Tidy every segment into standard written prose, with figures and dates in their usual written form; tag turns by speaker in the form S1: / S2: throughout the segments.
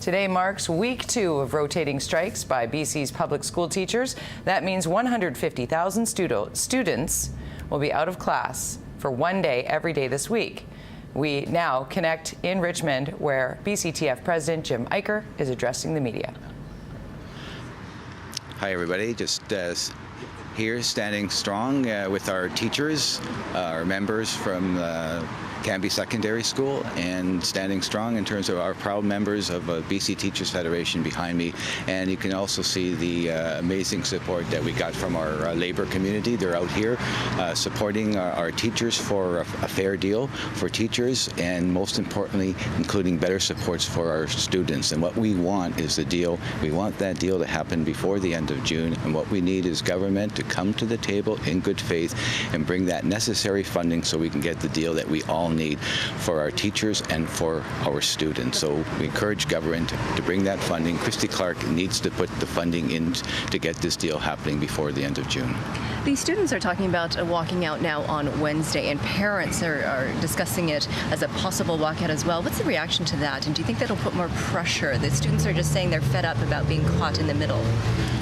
S1: Today marks week 2 of rotating strikes by BC's public school teachers. That means 150,000 students will be out of class for one day every day this week. We now connect in Richmond, where BCTF President Jim Iker is addressing the media.
S2: Hi everybody, just here standing strong with our teachers, our members from Cambie Secondary School, and standing strong in terms of our proud members of BC Teachers Federation behind me. And you can also see the amazing support that we got from our labor community. They're out here supporting our teachers for a fair deal for teachers, and most importantly, including better supports for our students. And what we want is the deal. We want that deal to happen before the end of June, and what we need is government to come to the table in good faith and bring that necessary funding so we can get the deal that we all need for our teachers and for our students. So we encourage government to bring that funding. Christy Clark needs to put the funding in to get this deal happening before the end of June.
S3: The students are talking about walking out now on Wednesday, and parents are discussing it as a possible walkout as well. What's the reaction to that, and do you think that'll put more pressure? The students are just saying they're fed up about being caught in the middle.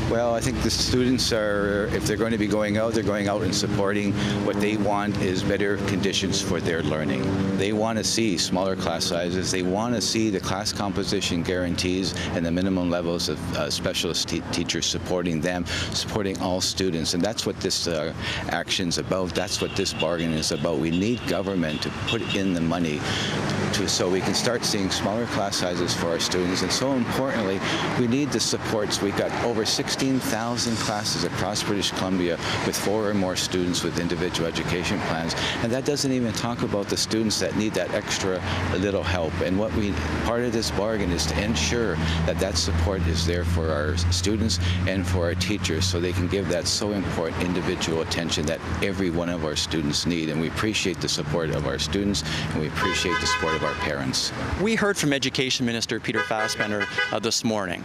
S2: Well, I think the students are, if they're going to be going out, they're going out and supporting. What they want is better conditions for their learning. They want to see smaller class sizes. They want to see the class composition guarantees and the minimum levels of specialist teachers supporting them, supporting all students. And that's what this action's about. That's what this bargain is about. We need government to put in the money so we can start seeing smaller class sizes for our students. And so importantly, we need the supports. We've got over 16,000 classes across British Columbia with 4 or more students with individual education plans. And that doesn't even talk about the students that need that extra little help. And part of this bargain is to ensure that that support is there for our students and for our teachers, so they can give that so important individual attention that every one of our students need. And we appreciate the support of our students, and we appreciate the support of our parents.
S4: We heard from Education Minister Peter Fassbender this morning.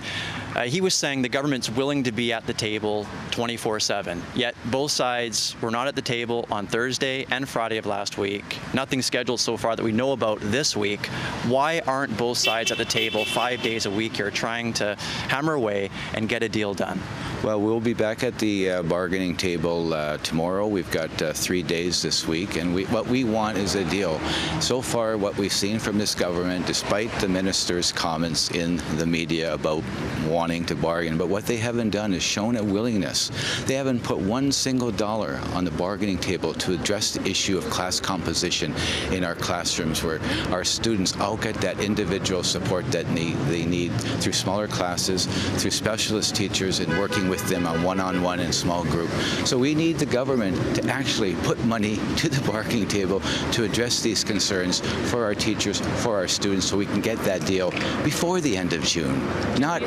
S4: He was saying the government's willing to be at the table 24/7, yet both sides were not at the table on Thursday and Friday of last week. Nothing scheduled so far that we know about this week. Why aren't both sides at the table 5 days a week here trying to hammer away and get a deal done?
S2: Well, we'll be back at the bargaining table tomorrow. We've got 3 days this week, and what we want is a deal. So far, what we've seen from this government, despite the minister's comments in the media about wanting to bargain, but what they haven't done is shown a willingness. They haven't put one single dollar on the bargaining table to address the issue of class composition in our classrooms, where our students all get that individual support that they need through smaller classes, through specialist teachers, and working with them on one-on-one and small group. So we need the government to actually put money to the bargaining table to address these concerns for our teachers, for our students, so we can get that deal before the end of June, not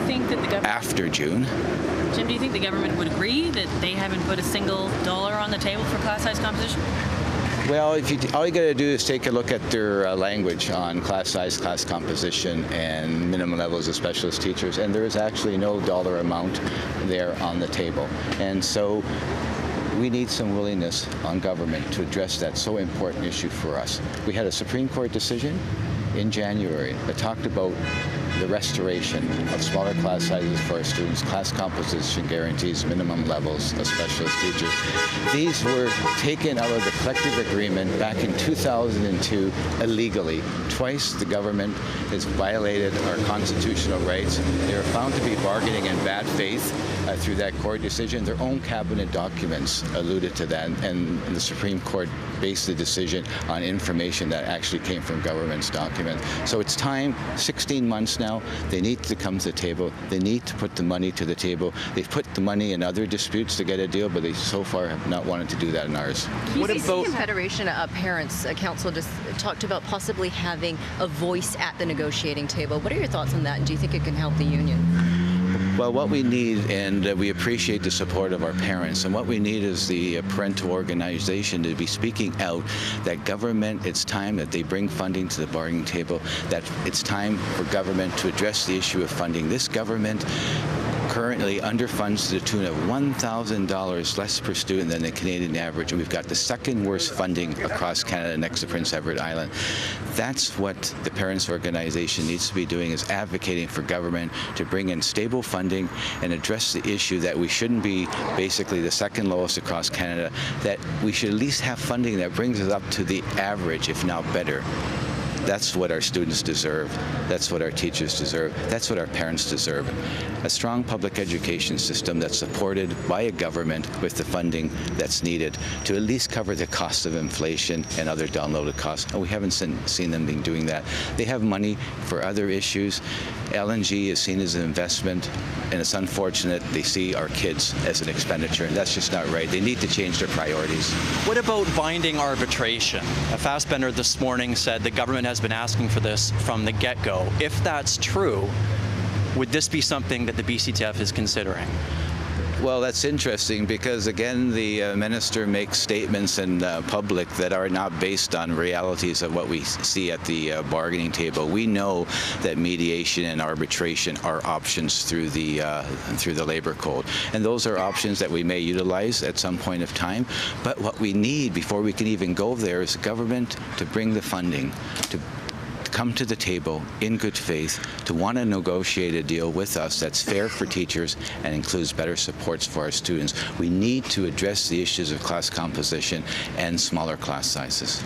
S2: after June.
S5: Jim, do you think the government would agree that they haven't put a single dollar on the table for class size composition?
S2: Well, all you got to do is take a look at their language on class size, class composition, and minimum levels of specialist teachers, and there is actually no dollar amount there on the table. And so we need some willingness on government to address that so important issue for us. We had a Supreme Court decision in January that talked about the restoration of smaller class sizes for our students, class composition guarantees, minimum levels of specialist teachers. These were taken out of the collective agreement back in 2002 illegally. Twice the government has violated our constitutional rights. They were found to be bargaining in bad faith through that court decision. Their own cabinet documents alluded to that, and the Supreme Court based the decision on information that actually came from government's documents. So it's time, 16 months now, they need to come to the table. They need to put the money to the table. They've put the money in other disputes to get a deal, but they so far have not wanted to do that in ours.
S3: What about Confederation Parents Council just talked about possibly having a voice at the negotiating table. What are your thoughts on that, and do you think it can help the union?
S2: Well, what we need, and we appreciate the support of our parents, and what we need is the parental organization to be speaking out that government, it's time that they bring funding to the bargaining table, that it's time for government to address the issue of funding. This government currently underfunds to the tune of $1,000 less per student than the Canadian average, and we've got the second worst funding across Canada next to Prince Edward Island. That's what the parents' organization needs to be doing, is advocating for government to bring in stable funding and address the issue that we shouldn't be basically the second lowest across Canada, that we should at least have funding that brings us up to the average, if not better. That's what our students deserve. That's what our teachers deserve. That's what our parents deserve. A strong public education system that's supported by a government with the funding that's needed to at least cover the cost of inflation and other downloaded costs. And we haven't seen them being doing that. They have money for other issues. LNG is seen as an investment, and it's unfortunate they see our kids as an expenditure, and that's just not right. They need to change their priorities.
S4: What about binding arbitration? Fassbender this morning said the government has been asking for this from the get-go. If that's true, would this be something that the BCTF is considering?
S2: Well, that's interesting because, again, the minister makes statements in public that are not based on realities of what we see at the bargaining table. We know that mediation and arbitration are options through the labor code, and those are options that we may utilize at some point of time. But what we need before we can even go there is the government to bring the funding, to come to the table in good faith, to want to negotiate a deal with us that's fair for teachers and includes better supports for our students. We need to address the issues of class composition and smaller class sizes.